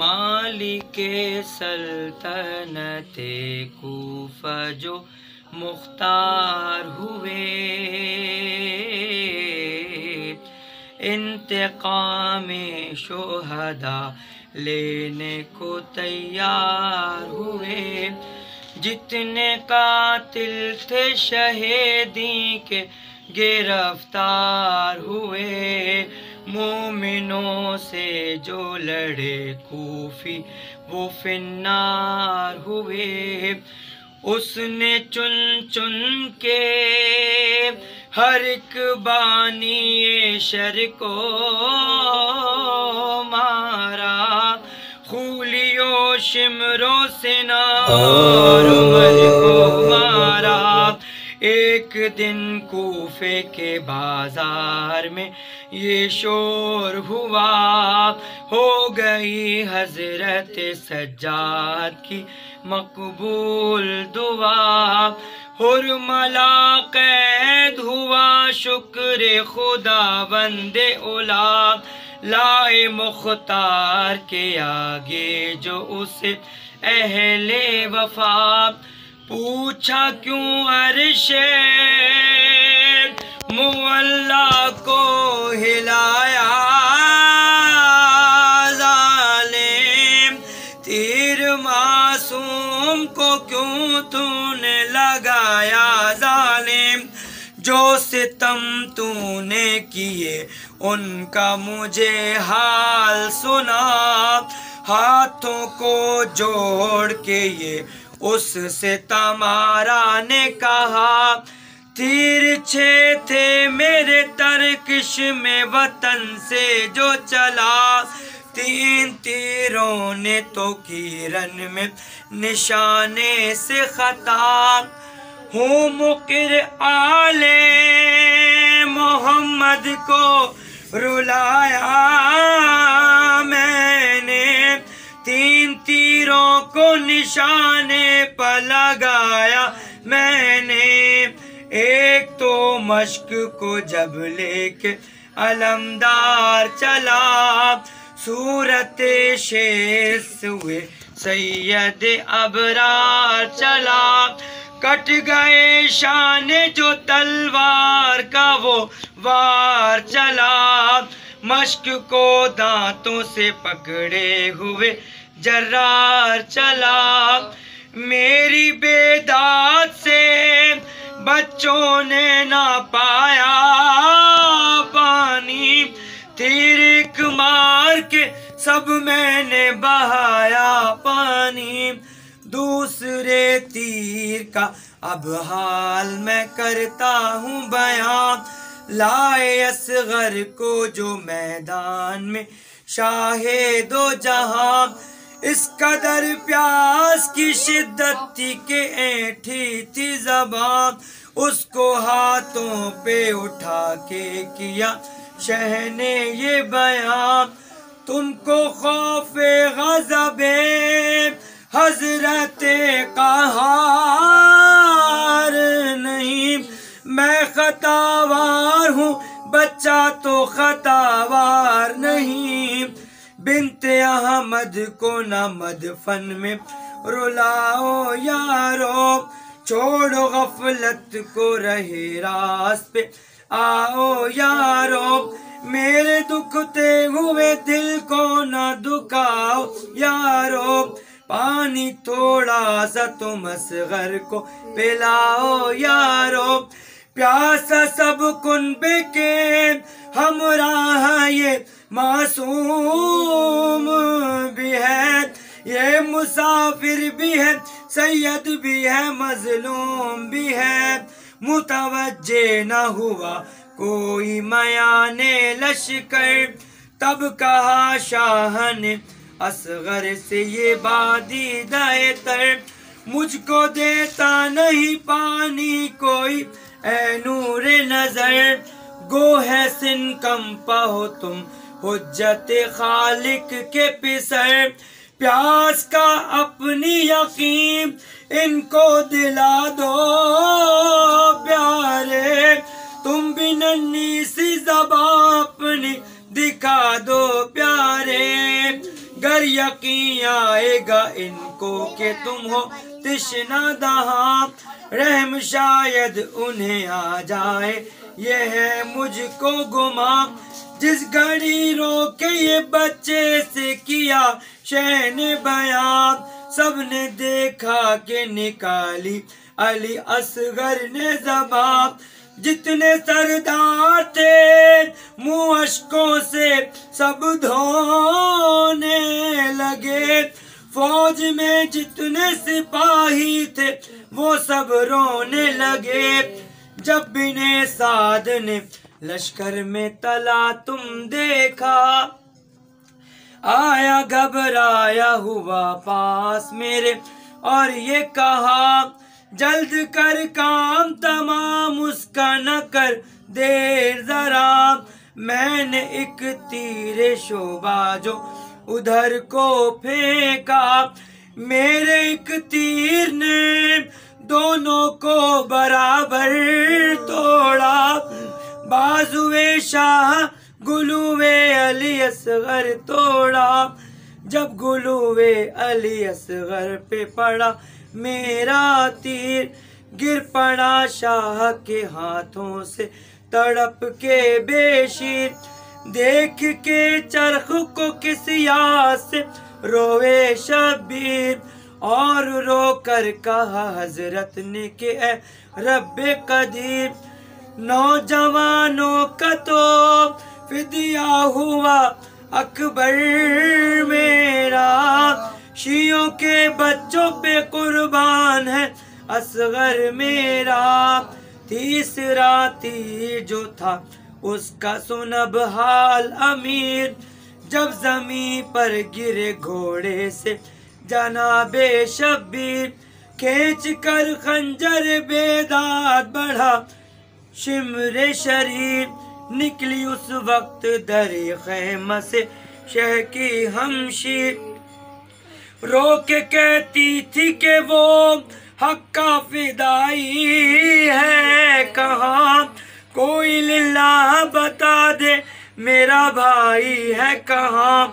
مالک سلطنت کوفہ جو مختار ہوئے، انتقام شہداء لینے کو تیار ہوئے، جتنے قاتل تھے شہیدی کے گرفتار ہوئے، مومنوں سے جو لڑے کوفی وہ فی النار ہوئے، اس نے چن چن کے ہر ایک بانی شر کو مارا، خولیو شمرو سنا اور عمر کو مارا۔ ایک دن کوفے کے بازار میں یہ شور ہوا، ہو گئی حضرت سجاد کی مقبول دعا، حرملا قید ہوا شکر خدا بند اولا، لائے مختار کے آگے جو اسے اہل وفا، پوچھا کیوں عرش معلا کو ہلایا، ظالم تیر معصوم کو کیوں تو نے لگایا، ظالم جو ستم تو نے کیے ان کا مجھے حال سنا، ہاتھوں کو جوڑ کے یہ اس سے تمہارا نے کہا، تیرچھے تھے میرے ترکش میں وطن سے جو چلا، تین تیروں نے تو کی رن میں نشانے سے خطا، ہوں مقر آل محمد کو رلایا میں نے، تین تیروں کو نشانے پہ لگایا میں نے، ایک تو مشق کو جب لے کے علمدار چلا، صورت شیر ہوئے سید ابرار چلا، کٹ گئے شان جو تلوار کا وہ وار چلا، مشق کو دانتوں سے پکڑے ہوئے جرار چلا، میری بیداد سے بچوں نے نہ پایا پانی، تیر ایک مار کے سب میں نے بہایا پانی، دوسرے تیر کا اب حال میں کرتا ہوں بیان، لائے اصغر کو جو میدان میں شاہ دو جہاں، اس قدر پیاس کی شدت تھی کہ اینٹھی تھی زبان، اس کو ہاتھوں پہ اٹھا کے کیا شہ نے یہ بیان، تم کو خوف غضب حضرت قہار نہیں، میں خطاوار ہوں بچہ تو خطاوار نہیں، بنت احمد کو نہ مدفن میں رلاؤ یارو، چھوڑو غفلت کو رہے راست پہ آؤ یارو، میرے دکھتے ہوئے دل کو نہ دکھاؤ یارو، پانی تھوڑا سا تم اصغر کو پلاؤ یارو، پیاسا سب کنبے کے ہمراہ یہ معصوم بھی ہے، یہ مسافر بھی ہے سید بھی ہے مظلوم بھی ہے، متوجہ نہ ہوا کوئی میان لشکر، تب کہا شاہ نے اصغر سے یہ بادیدہ تر، مجھ کو دیتا نہیں پانی کوئی اے نور نظر، گو ہے سن کم پاؤ تم حجت خالق کے پسر، پیاس کا اپنی یقین ان کو دلا دو پیارے، تم بھی ننھی سی زبان اپنی دکھا دو پیارے، گر یقین آئے گا ان کو کہ تم ہو تشنہ دہاں، رحم شاید انہیں آ جائے یہ ہے مجھ کو گماں، جس گھڑی رو کے یہ بچے سے کیا شہ نے بیان، سب نے دیکھا کہ نکالی علی اصغر نے زبان، جتنے سردار تھے منہ اشکوں سے سب دھونے لگے، فوج میں جتنے سپاہی تھے وہ سب رونے لگے، جب بن سعد نے لشکر میں تلا تم دیکھا، آیا گھبرایا ہوا پاس میرے اور یہ کہا، جلد کر کام تمام اس کا نہ کر دیر ذرا، میں نے ایک تیر شعبہ جو ادھر کو پھینکا، میرے ایک تیر نے دونوں کو برابر توڑا، بازوئے شاہ گلوئے علی اصغر توڑا، جب گلوئے علی اصغر پہ پڑا میرا تیر، گر پڑا شاہ کے ہاتھوں سے تڑپ کے بے شیر، دیکھ کے چرخ کو کسی آس سے روئے شبیر، اور رو کر کہا حضرت نے کہ اے رب قدیر، نوجوانوں کا تو فدیہ ہوا اکبر میرا، شیعوں کے بچوں پہ قربان ہے اصغر میرا، تیسرا تیر جو تھا اس کا سنب حال امیر، جب زمین پر گرے گھوڑے سے جناب شبیر، کھینچ کر خنجر بیداد بڑھا شمر شریف، نکلی اس وقت در خیمہ سے شہ کی ہمشیر، رو کے کہتی تھی کہ وہ حق کا فدائی ہے کہاں، کوئی للہ بتا دے میرا بھائی ہے کہاں۔